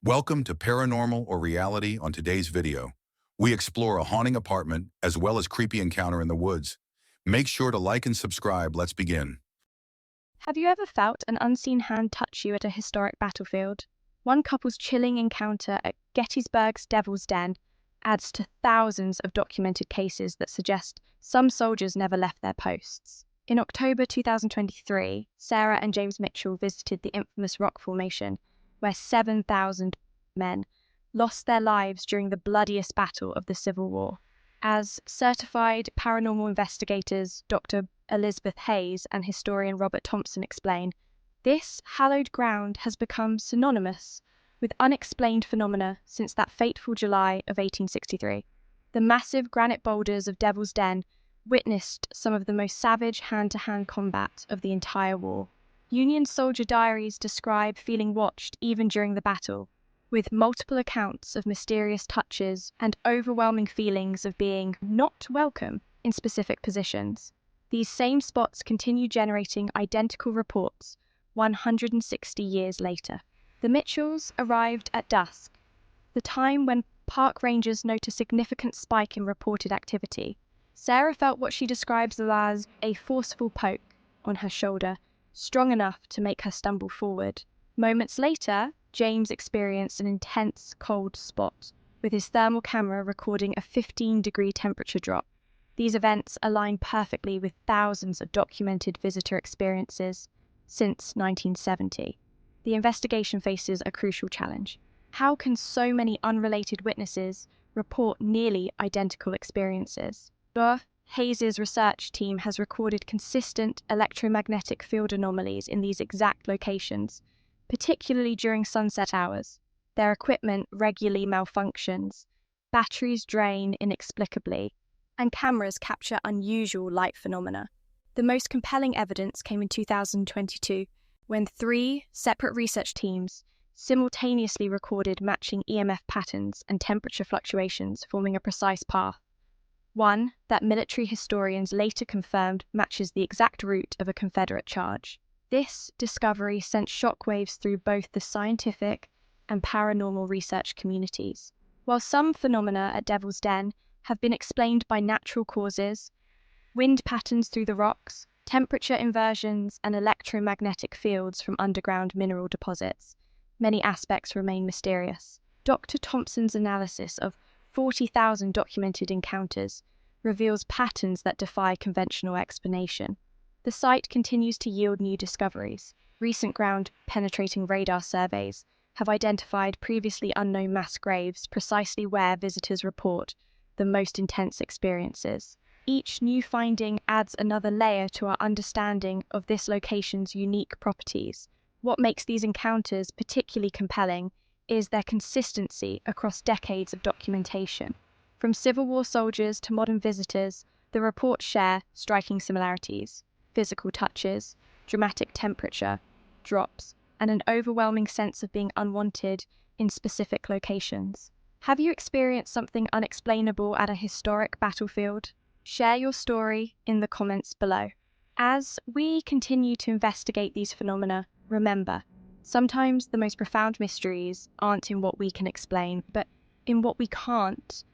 Welcome to Paranormal or Reality. On today's video, we explore a haunting apartment as well as creepy encounter in the woods. Make sure to like and subscribe. Let's begin. Have you ever felt an unseen hand touch you at a historic battlefield? One couple's chilling encounter at Gettysburg's Devil's Den adds to thousands of documented cases that suggest some soldiers never left their posts. In October 2023, Sarah and James Mitchell visited the infamous rock formation, where 7,000 men lost their lives during the bloodiest battle of the Civil War. As certified paranormal investigators Dr. Elizabeth Hayes and historian Robert Thompson explain, this hallowed ground has become synonymous with unexplained phenomena since that fateful July of 1863. The massive granite boulders of Devil's Den witnessed some of the most savage hand-to-hand combat of the entire war. Union soldier diaries describe feeling watched even during the battle, with multiple accounts of mysterious touches and overwhelming feelings of being not welcome in specific positions. These same spots continue generating identical reports 160 years later. The Mitchells arrived at dusk, the time when park rangers note a significant spike in reported activity. Sarah felt what she describes as a forceful poke on her shoulder, strong enough to make her stumble forward. Moments later, James experienced an intense cold spot, with his thermal camera recording a 15-degree temperature drop. These events align perfectly with thousands of documented visitor experiences since 1970. The investigation faces a crucial challenge. How can so many unrelated witnesses report nearly identical experiences? Hayes' research team has recorded consistent electromagnetic field anomalies in these exact locations, particularly during sunset hours. Their equipment regularly malfunctions, batteries drain inexplicably, and cameras capture unusual light phenomena. The most compelling evidence came in 2022, when 3 separate research teams simultaneously recorded matching EMF patterns and temperature fluctuations, forming a precise path. One that military historians later confirmed matches the exact route of a Confederate charge. This discovery sent shockwaves through both the scientific and paranormal research communities. While some phenomena at Devil's Den have been explained by natural causes, wind patterns through the rocks, temperature inversions, and electromagnetic fields from underground mineral deposits, many aspects remain mysterious. Dr. Thompson's analysis of 40,000 documented encounters reveals patterns that defy conventional explanation. The site continues to yield new discoveries. Recent ground-penetrating radar surveys have identified previously unknown mass graves precisely where visitors report the most intense experiences. Each new finding adds another layer to our understanding of this location's unique properties. What makes these encounters particularly compelling is their consistency across decades of documentation. From Civil War soldiers to modern visitors, the reports share striking similarities: physical touches, dramatic temperature drops, and an overwhelming sense of being unwanted in specific locations. Have you experienced something unexplainable at a historic battlefield? Share your story in the comments below. As we continue to investigate these phenomena, remember, sometimes the most profound mysteries aren't in what we can explain, but in what we can't.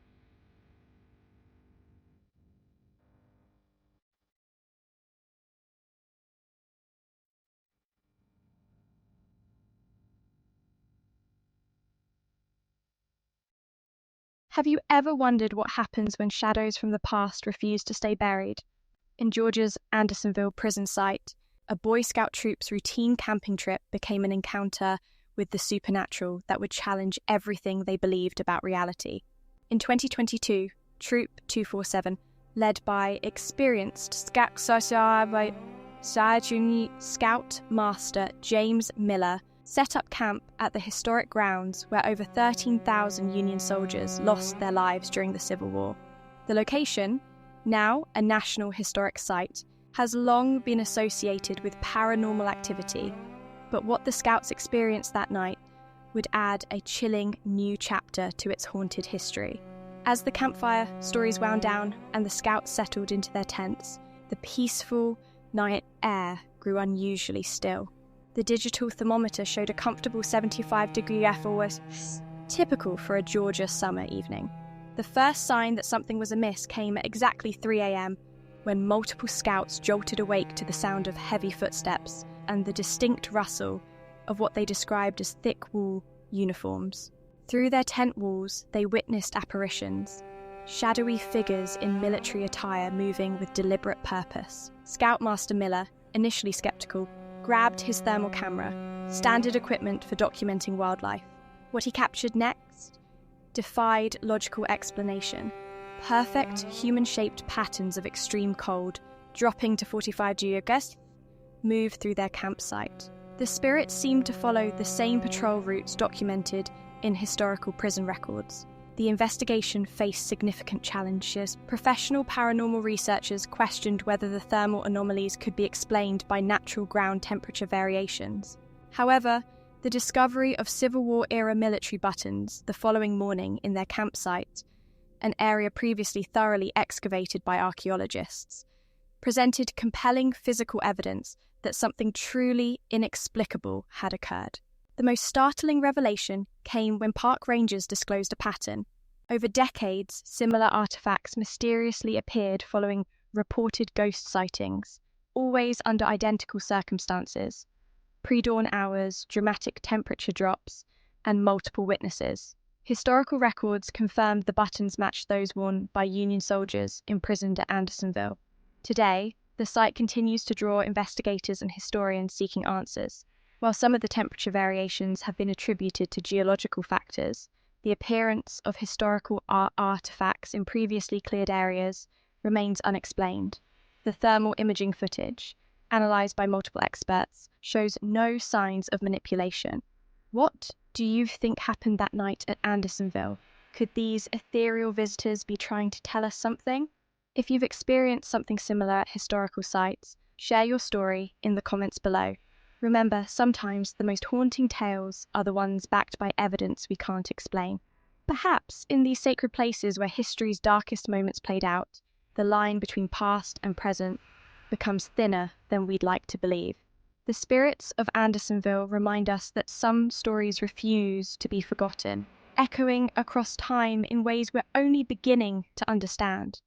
Have you ever wondered what happens when shadows from the past refuse to stay buried? In Georgia's Andersonville Prison site, a Boy Scout troop's routine camping trip became an encounter with the supernatural that would challenge everything they believed about reality. In 2022, Troop 247, led by experienced Scout Master James Miller, set up camp at the historic grounds where over 13,000 Union soldiers lost their lives during the Civil War. The location, now a National Historic Site, has long been associated with paranormal activity, but what the Scouts experienced that night would add a chilling new chapter to its haunted history. As the campfire stories wound down and the Scouts settled into their tents, the peaceful night air grew unusually still. The digital thermometer showed a comfortable 75-degree F, was typical for a Georgia summer evening. The first sign that something was amiss came at exactly 3 a.m. when multiple scouts jolted awake to the sound of heavy footsteps and the distinct rustle of what they described as thick wool uniforms. Through their tent walls, they witnessed apparitions, shadowy figures in military attire moving with deliberate purpose. Scoutmaster Miller, initially skeptical, grabbed his thermal camera, standard equipment for documenting wildlife. What he captured next defied logical explanation. Perfect human-shaped patterns of extreme cold, dropping to 45 degrees, moved through their campsite. The spirits seemed to follow the same patrol routes documented in historical prison records. The investigation faced significant challenges. Professional paranormal researchers questioned whether the thermal anomalies could be explained by natural ground temperature variations. However, the discovery of Civil War-era military buttons the following morning in their campsite, an area previously thoroughly excavated by archaeologists, presented compelling physical evidence that something truly inexplicable had occurred. The most startling revelation came when park rangers disclosed a pattern. Over decades, similar artifacts mysteriously appeared following reported ghost sightings, always under identical circumstances: pre-dawn hours, dramatic temperature drops, and multiple witnesses. Historical records confirmed the buttons matched those worn by Union soldiers imprisoned at Andersonville. Today, the site continues to draw investigators and historians seeking answers. While some of the temperature variations have been attributed to geological factors, the appearance of historical artifacts in previously cleared areas remains unexplained. The thermal imaging footage, analysed by multiple experts, shows no signs of manipulation. What do you think happened that night at Andersonville? Could these ethereal visitors be trying to tell us something? If you've experienced something similar at historical sites, share your story in the comments below. Remember, sometimes the most haunting tales are the ones backed by evidence we can't explain. Perhaps in these sacred places where history's darkest moments played out, the line between past and present becomes thinner than we'd like to believe. The spirits of Andersonville remind us that some stories refuse to be forgotten, echoing across time in ways we're only beginning to understand.